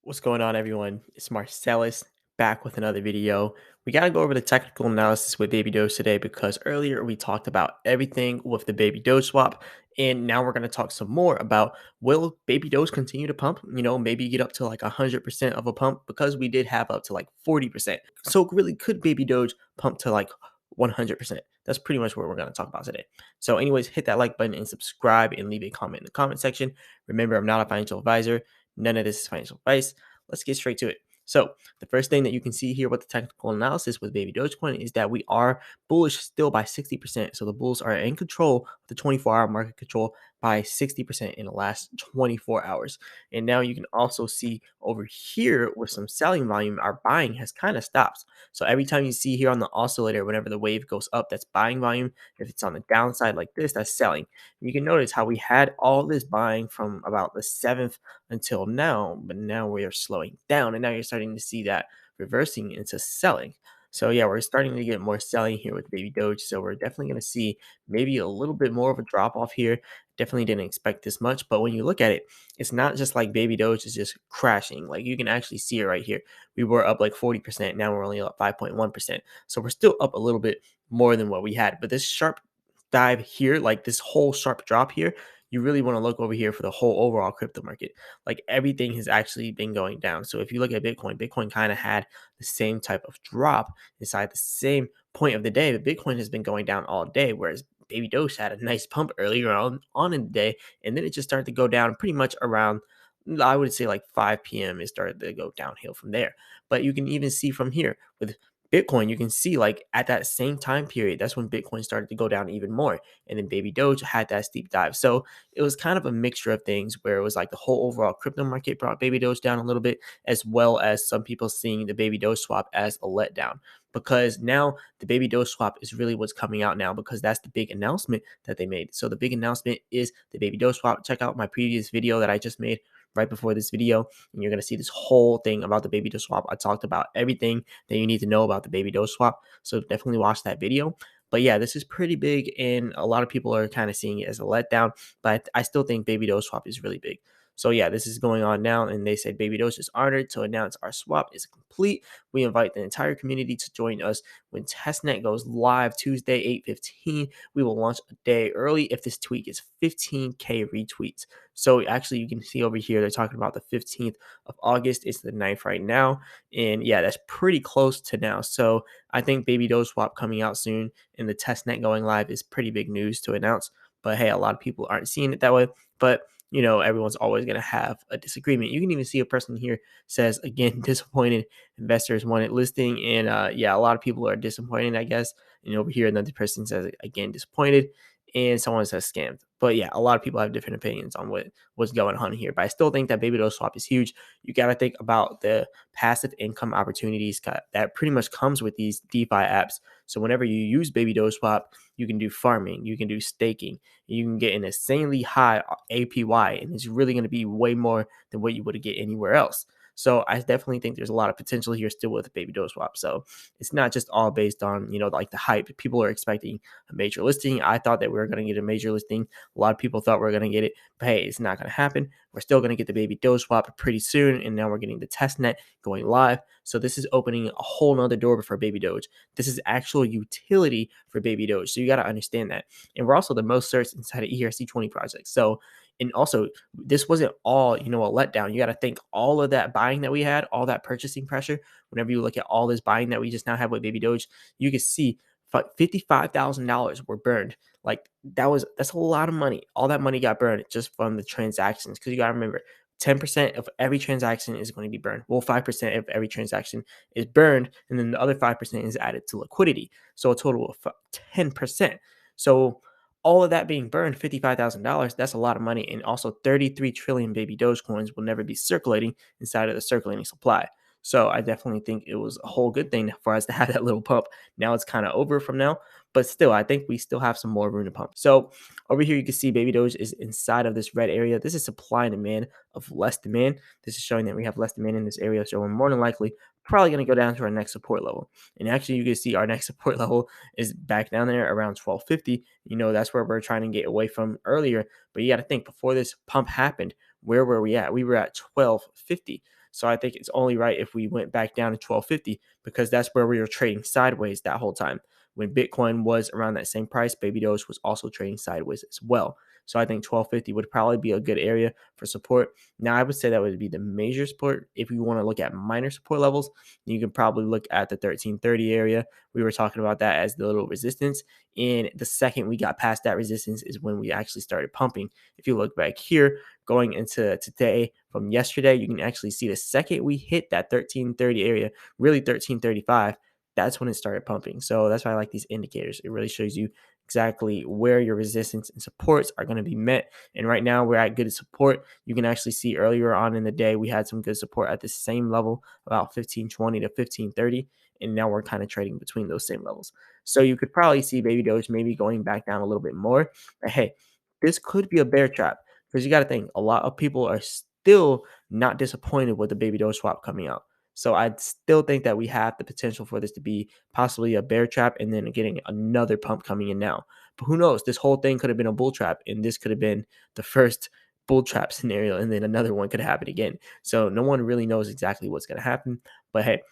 What's going on, everyone? It's Marcellus back with another video. We got to go over the technical analysis with Baby Doge today because earlier we talked about everything with the Baby Doge swap, and now we're going to talk some more about will Baby Doge continue to pump? Maybe get up to like 100% of a pump because we did have up to like 40%. So, really, could Baby Doge pump to like 100%? That's pretty much what we're going to talk about today. So, anyways, hit that like button and subscribe and leave a comment in the comment section. Remember, I'm not a financial advisor. None of this is financial advice. Let's get straight to it. So the first thing that you can see here with the technical analysis with Baby Dogecoin is that we are bullish still by 60%. So the bulls are in control of the 24-hour market control by 60% in the last 24 hours. And now you can also see over here with some selling volume, our buying has kind of stopped. So every time you see here on the oscillator, whenever the wave goes up, that's buying volume. If it's on the downside like this, that's selling. You can notice how we had all this buying from about the 7th until now, but now we are slowing down, and now you're starting to see that reversing into selling. So yeah, we're starting to get more selling here with Baby Doge. So we're definitely going to see maybe a little bit more of a drop off here. Definitely didn't expect this much, but when you look at it, it's not just like Baby Doge is just crashing. Like you can actually see it right here. We were up like 40%. Now we're only up 5.1%. So we're still up a little bit more than what we had. But this sharp dive here, like this whole sharp drop here, you really want to look over here for the whole overall crypto market. Like everything has actually been going down. So if you look at Bitcoin kind of had the same type of drop inside the same point of the day, but Bitcoin has been going down all day, whereas Baby Doge had a nice pump earlier on in the day, and then it just started to go down pretty much around, I would say like 5 p.m. It started to go downhill from there. But you can even see from here with Bitcoin, you can see like at that same time period, that's when Bitcoin started to go down even more. And then Baby Doge had that steep dive. So it was kind of a mixture of things where it was like the whole overall crypto market brought Baby Doge down a little bit, as well as some people seeing the Baby Doge swap as a letdown. Because now the Baby Doge swap is really what's coming out now because that's the big announcement that they made. So the big announcement is the Baby Doge swap. Check out my previous video that I just made right before this video, and you're going to see this whole thing about the Baby Doge swap. I talked about everything that you need to know about the Baby Doge swap. So definitely watch that video. But yeah, this is pretty big, and a lot of people are kind of seeing it as a letdown. But I still think Baby Doge swap is really big. So yeah, this is going on now, and they said Baby Doge is honored to announce our swap is complete. We invite the entire community to join us when testnet goes live Tuesday 8:15. We will launch a day early if this tweet gets 15K retweets. So actually, you can see over here they're talking about the 15th of August. It's the 9th right now, and yeah, that's pretty close to now. So I think Baby Doge swap coming out soon and the testnet going live is pretty big news to announce. But hey, a lot of people aren't seeing it that way. But everyone's always going to have a disagreement. You can even see a person here says, again, disappointed investors wanted listing. And yeah, a lot of people are disappointed, I guess. And over here, another person says, again, disappointed. And someone says scammed. But yeah, a lot of people have different opinions on what's going on here. But I still think that Baby Doge swap is huge. You got to think about the passive income opportunities that pretty much comes with these DeFi apps. So whenever you use Baby Doge swap, you can do farming, you can do staking, you can get an insanely high APY, and it's really going to be way more than what you would get anywhere else. So I definitely think there's a lot of potential here still with the Baby Doge swap. So it's not just all based on, like the hype. People are expecting a major listing. I thought that we were going to get a major listing. A lot of people thought we were going to get it, but hey, it's not going to happen. We're still going to get the Baby Doge swap pretty soon, and now we're getting the testnet going live. So this is opening a whole nother door for Baby Doge. This is actual utility for Baby Doge. So you got to understand that. And we're also the most searched inside of ERC20 projects. So, and also this wasn't all, a letdown. You got to think all of that buying that we had, all that purchasing pressure. Whenever you look at all this buying that we just now have with Baby Doge, you can see $55,000 were burned. Like that's a lot of money. All that money got burned just from the transactions. Because you got to remember, 10% of every transaction is going to be burned. Well, 5% of every transaction is burned, and then the other 5% is added to liquidity. So a total of 10%. So all of that being burned, $55,000, that's a lot of money. And also 33 trillion Baby Doge coins will never be circulating inside of the circulating supply. So I definitely think it was a whole good thing for us to have that little pump. Now it's kind of over from now, but still, I think we still have some more room to pump. So over here, you can see Baby Doge is inside of this red area. This is supply and demand of less demand. This is showing that we have less demand in this area. So we're more than likely probably going to go down to our next support level. And actually, you can see our next support level is back down there around 1250. That's where we're trying to get away from earlier. But you got to think, before this pump happened, where were we at? We were at 1250. So I think it's only right if we went back down to 1250 because that's where we were trading sideways that whole time. When Bitcoin was around that same price, Baby Doge was also trading sideways as well. So I think 1250 would probably be a good area for support. Now, I would say that would be the major support. If you want to look at minor support levels, you can probably look at the 1330 area. We were talking about that as the little resistance. And the second we got past that resistance is when we actually started pumping. If you look back here, going into today from yesterday, you can actually see the second we hit that 1330 area, really 1335, that's when it started pumping. So that's why I like these indicators. It really shows you exactly where your resistance and supports are going to be met. And right now we're at good support. You can actually see earlier on in the day, we had some good support at the same level, about 1520 to 1530. And now we're kind of trading between those same levels. So you could probably see Baby Doge maybe going back down a little bit more. But hey, this could be a bear trap because you got to think a lot of people are still not disappointed with the Baby Doge swap coming out. So I still think that we have the potential for this to be possibly a bear trap and then getting another pump coming in now. But who knows? This whole thing could have been a bull trap, and this could have been the first bull trap scenario, and then another one could happen again. So no one really knows exactly what's going to happen. But hey,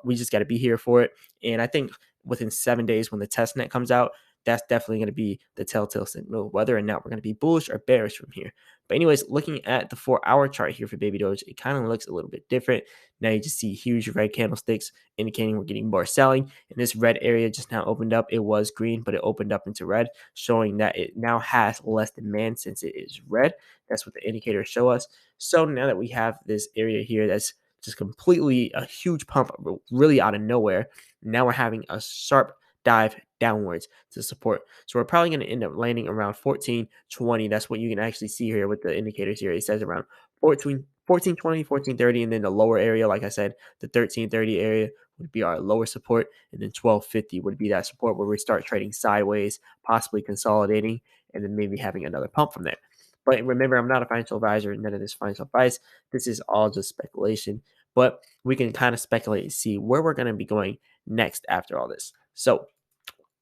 we just got to be here for it. And I think within 7 days, when the test net comes out, that's definitely going to be the telltale signal whether or not we're going to be bullish or bearish from here. But anyways, looking at the 4-hour chart here for Baby Doge, it kind of looks a little bit different. Now you just see huge red candlesticks indicating we're getting more selling. And this red area just now opened up. It was green, but it opened up into red, showing that it now has less demand since it is red. That's what the indicators show us. So now that we have this area here that's just completely a huge pump really out of nowhere, now we're having a sharp dive downwards to support. So we're probably going to end up landing around 1420. That's what you can actually see here with the indicators here. It says around 1420, 1430, and then the lower area, like I said, the 1330 area would be our lower support, and then 1250 would be that support where we start trading sideways, possibly consolidating, and then maybe having another pump from there. But remember, I'm not a financial advisor, none of this financial advice. This is all just speculation, but we can kind of speculate and see where we're going to be going next after all this. So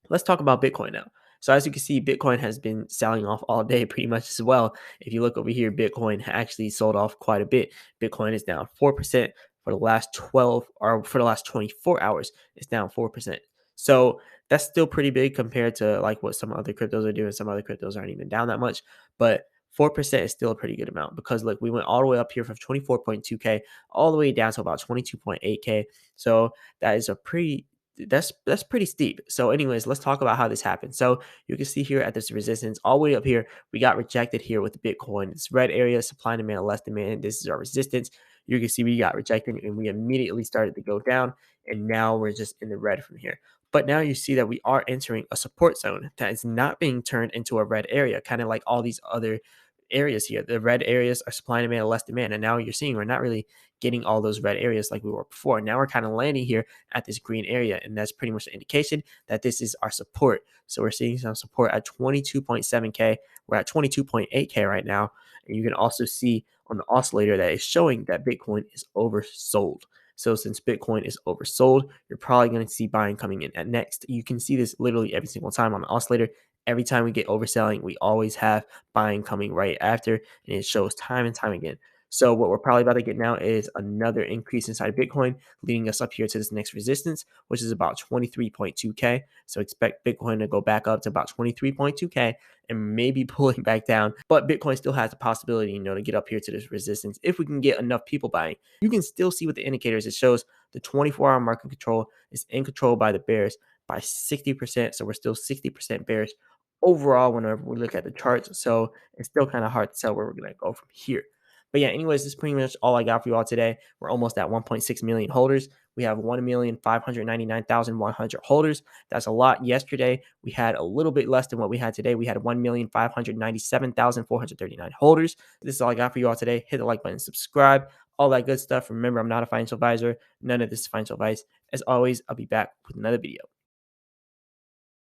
let's talk about Bitcoin now. So as you can see, Bitcoin has been selling off all day pretty much as well. If you look over here, Bitcoin actually sold off quite a bit. Bitcoin is down 4% for the last 12 or for the last 24 hours. It's down 4%. So that's still pretty big compared to like what some other cryptos are doing. Some other cryptos aren't even down that much, but 4% is still a pretty good amount because look, we went all the way up here from 24.2K all the way down to about 22.8K. So that is a pretty that's pretty steep. So anyways, let's talk about how this happened. So you can see here at this resistance all the way up here, we got rejected here with Bitcoin. This red area, supply and demand, less demand. This is our resistance. You can see we got rejected and we immediately started to go down. And now we're just in the red from here. But now you see that we are entering a support zone that is not being turned into a red area, kind of like all these other areas here. The red areas are supply and demand, less demand. And now you're seeing we're not really getting all those red areas like we were before. Now we're kind of landing here at this green area. And that's pretty much the indication that this is our support. So we're seeing some support at 22.7K. We're at 22.8K right now. And you can also see on the oscillator that is showing that Bitcoin is oversold. So since Bitcoin is oversold, you're probably going to see buying coming in at next. You can see this literally every single time on the oscillator. Every time we get overselling, we always have buying coming right after, and it shows time and time again. So what we're probably about to get now is another increase inside Bitcoin, leading us up here to this next resistance, which is about 23.2K. So expect Bitcoin to go back up to about 23.2K and maybe pulling back down. But Bitcoin still has the possibility, to get up here to this resistance if we can get enough people buying. You can still see with the indicators, it shows the 24-hour market control is in control by the bears by 60%. So we're still 60% bearish overall whenever we look at the charts. So it's still kind of hard to tell where we're going to go from here. But yeah, anyways, this is pretty much all I got for you all today. We're almost at 1.6 million holders. We have 1,599,100 holders. That's a lot. Yesterday, we had a little bit less than what we had today. We had 1,597,439 holders. This is all I got for you all today. Hit the like button, subscribe, all that good stuff. Remember, I'm not a financial advisor. None of this is financial advice. As always, I'll be back with another video.